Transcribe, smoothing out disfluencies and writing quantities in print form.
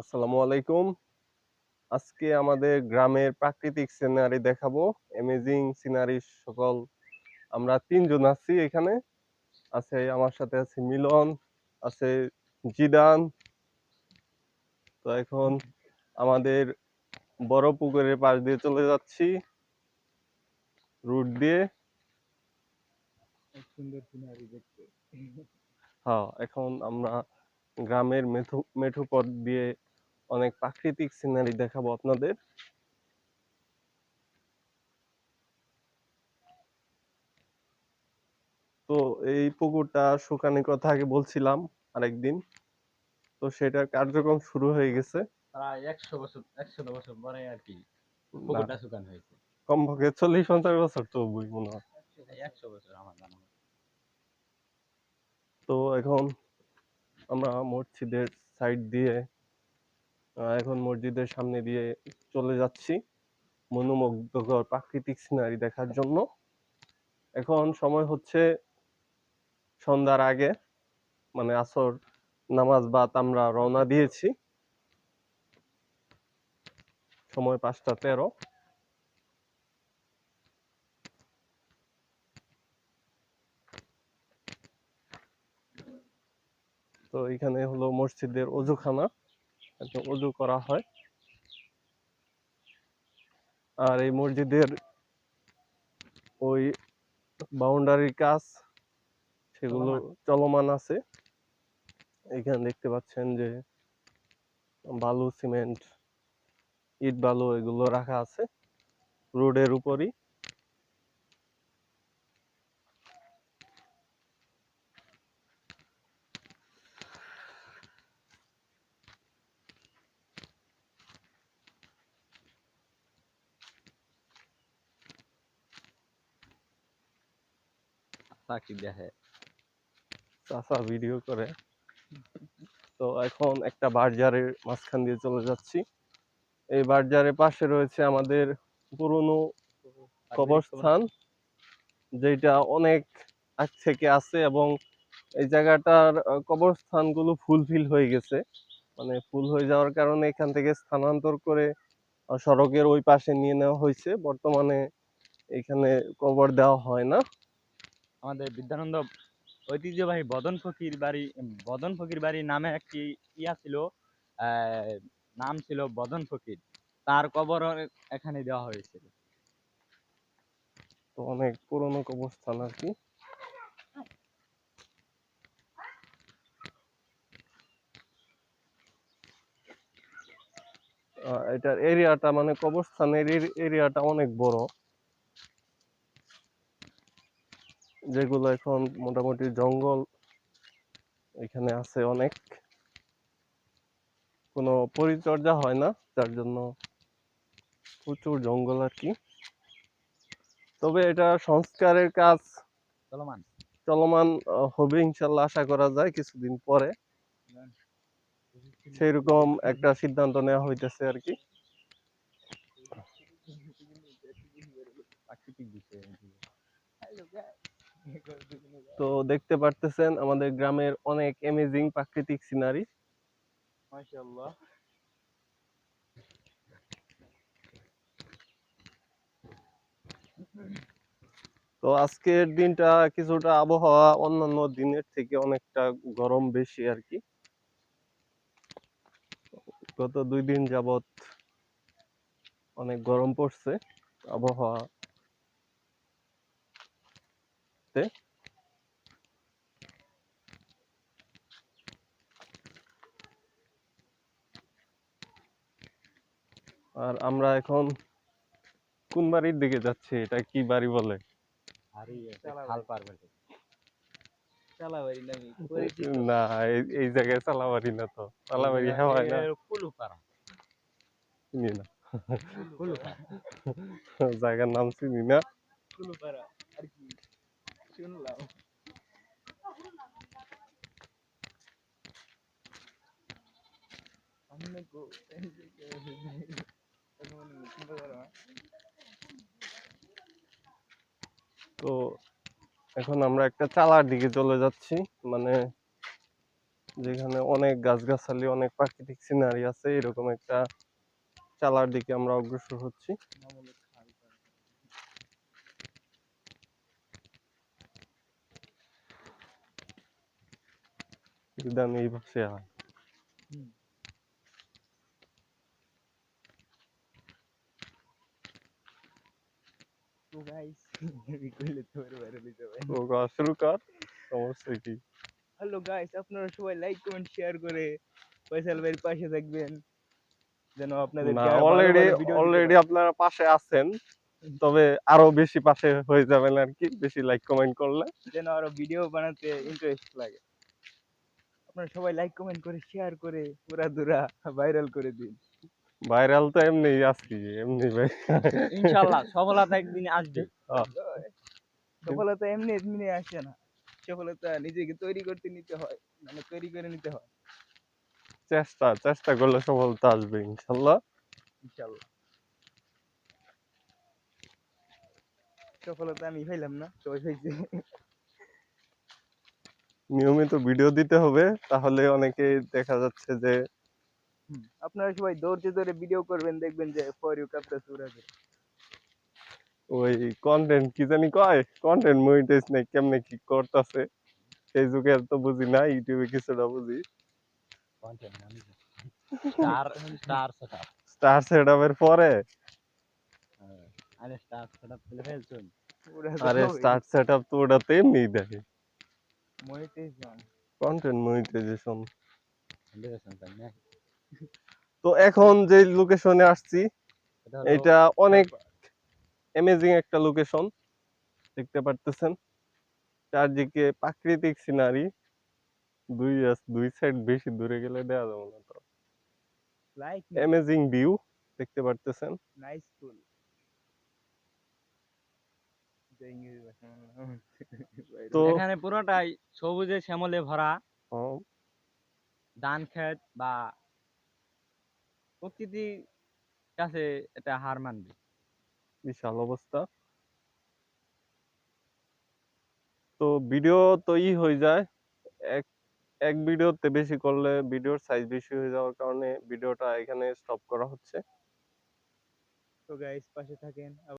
আসসালামু আলাইকুম। আজকে আমাদের গ্রামের প্রাকৃতিক সিনারি দেখাবো। অ্যামেজিং সিনারি সকল আমরা ৩ জন আছি এখানে। আমার সাথে আছে মিলন, আছে জিদান। তো এখন আমাদের বড় পুকুরের পাশ দিয়ে চলে যাচ্ছি রুট দিয়ে। সুন্দর সিনারি দেখতে। হ্যাঁ, এখন আমরা গ্রামের মেঠো পথ দিয়ে অনেক প্রাকৃতিক সিনারি দেখাবো আপনাদের। তো এই পুকুরটা শুকানোর কথা আগে বলছিলাম আরেকদিন। তো সেটার কার্যক্রম শুরু হয়ে গেছে। প্রায় ১০০ বছর পরে আর কি না, পুকুরটা শুকানো হয়েছে। কমপক্ষে ৪০-৫০ বছর তো হইবই মনে হয়। ১০০ বছর আমার জানা মতে। তো এখন আমরা মসজিদের সাইড দিয়ে এখন মসজিদের সামনে দিয়ে চলে যাচ্ছি মনোমুগ্ধকর প্রাকৃতিক সিনারি দেখার জন্য। এখন সময় হচ্ছে সন্ধ্যার আগে, মানে আসর নামাজ বাদ আমরা রওনা দিয়েছি। সময় ৫টা ১৩। তো এখানে হলো মসজিদের অজুখানা, অজু করা হয়। আর এই মসজিদের ওই বাউন্ডারির কাজ সেগুলো চলমান আছে। এখানে দেখতে পাচ্ছেন যে বালু, সিমেন্ট, ইট বালু এগুলো রাখা আছে রোডের উপরই। চাকরি দেখে চাচা ভিডিও করে। তো এখন একটা বাজারের মাঝখান দিয়ে চলে যাচ্ছি। এই বাজারের পাশে রয়েছে আমাদের পুরনো কবরস্থান, যেটা অনেক আগ থেকে আছে এবং এই জায়গাটার কবরস্থানগুলো ফুলফিল হয়ে গেছে। মানে ফুল হয়ে যাওয়ার কারণে এখান থেকে স্থানান্তর করে সড়কের ওই পাশে নিয়ে নেওয়া হয়েছে। বর্তমানে এখানে কবর দেওয়া হয় না। আমাদের বিদ্যানন্দ ঐতিহ্যবাহী বদন ফকির বাড়ি নামে একটি ইয়া ছিল, আহ, নাম ছিল বদন ফকির। তার কবর এখানে দেওয়া হয়েছিল। তো অনেক পুরনো কবরস্থান আর কি। এটার এরিয়াটা মানে কবরস্থানের এরিয়াটা অনেক বড়, যেগুলো এখন মোটামুটি জঙ্গল এখানে আছে অনেক। কোনো পরিচর্যা হয় না, যার জন্য প্রচুর জঙ্গল আর কি। তবে এটা সংস্কারের কাজ চলমান। চলমান হবে ইনশাল্লাহ, আশা করা যায় কিছুদিন পরে সেইরকম একটা সিদ্ধান্ত নেওয়া হইতেছে আর কি। প্রাকৃতিক বিষয়। তো দেখতে পারতেছেন আমাদের গ্রামের অনেক অ্যামেজিং প্রাকৃতিক সিনারি। মাশাআল্লাহ। তো আজকের দিনটা কিছুটা আবহাওয়া অন্যান্য দিনের থেকে অনেকটা গরম বেশি আর কি। গত 2 দিন যাবত অনেক গরম পড়ছে আবহাওয়াতে। আর আমরা এখন কোন বাড়ির দিকে যাচ্ছি, এটা কি বাড়ি বলে? খাল পার বেটে না, এই জায়গায় চালাবাড়ি না, তো চালাবাড়ি হ্যাঁ হয় না, কুলুপাড়া। চিনি না। কুলুপাড়া জায়গার নাম চিনি না। কুলুপাড়া আর কি শুনলাম। তো এখন আমরা একটা চালার দিকে চলে যাচ্ছি, মানে যেখানে অনেক গাছগাছালি, অনেক প্রাকৃতিক সিনারি আছে, এরকম একটা চালার দিকে আমরা অগ্রসর হচ্ছি। ইদান এই পাশে আয়। তো গাইস এই কইলে তো ভাইরাল হয়ে যাবে। তো করা শুরু কর, সমস্যা কি? হ্যালো গাইস, আপনারা সবাই লাইক কমেন্ট শেয়ার করে ফয়সাল ভাইয়ের পাশে থাকবেন, যেন না, আপনাদেরকে আরো ভালো অলরেডি ভালো ভিডিও দিতে অলরেডি পারি। আপনারা পাশে আছেন, তবে আরো বেশি পাশে হয়ে যাবেন আর কি, বেশি লাইক কমেন্ট করলে। যেন আরো ভিডিও বানাতে ইন্টারেস্ট লাগে। আপনারা সবাই লাইক কমেন্ট করে শেয়ার করে পুরা ভাইরাল করে দিন। ভাইরাল তো এমনি আছি, এমনি ভাই। ইনশাআল্লাহ সফলতা একদিন আসবে। আহ, সফলতা এমনি এমনি আসে না, সফলতা নিজেকে তৈরি করতে নিতে হয়, মানে তৈরি করে নিতে হয়। চেষ্টা চেষ্টা করলে সফলতা আসবে ইনশাল্লাহ। ইনশাআল্লাহ সফলতা আমি পাইলাম না, সবাই পাইছে। নিয়মিত ভিডিও দিতে হবে, তাহলে অনেকে দেখা যাচ্ছে যে আপনারা সবাই ধৈর্য ধরে ভিডিও করবেন, দেখবেন যে ফর ইউ কাপটা সুরা করে। ওই কন্টেন্ট কি জানি কয়, কন্টেন্ট মনিটাইজ নাই, কেমনে কি করতেছে ফেসবুকে তো বুঝি না, ইউটিউবে কিছুটা বুঝি। Content manager star star setup. Star সেটআপের পরে আরে স্টার সেটআপ খুলে ফেলছুন। আরে স্টার সেটআপ তো ওটাতে এমনি দেখে মনিটাইজেশন কন্টেন্ট মনিটাইজেশন। 100% তাই না? তো এখন যে লোকেশনে আসছি, এটা হলো এটা অনেক অ্যামেজিং একটা লোকেশন, দেখতে পারতেছেন চারদিকে প্রাকৃতিক সিনারি, দুই সাইড বেশি দূরে গেলে দেওয়া যাবে না, তো লাইক অ্যামেজিং ভিউ দেখতে পারতেছেন। নাইস ফুল। ইংরেজি ভাষা তো এখানে পুরোটাই সবুজে শ্যামলে ভরা, ও, ধান ক্ষেত বা প্রকৃতির কাছে এটা হার মানবে। বিশাল অবস্থা। তো ভিডিও তো হয়ে যায়, এক এক ভিডিওতে বেশি করলে ভিডিওর সাইজ বেশি হয়ে যাওয়ার কারণে ভিডিওটা এখানে স্টপ করা হচ্ছে। তো গাইস পাশে থাকেন।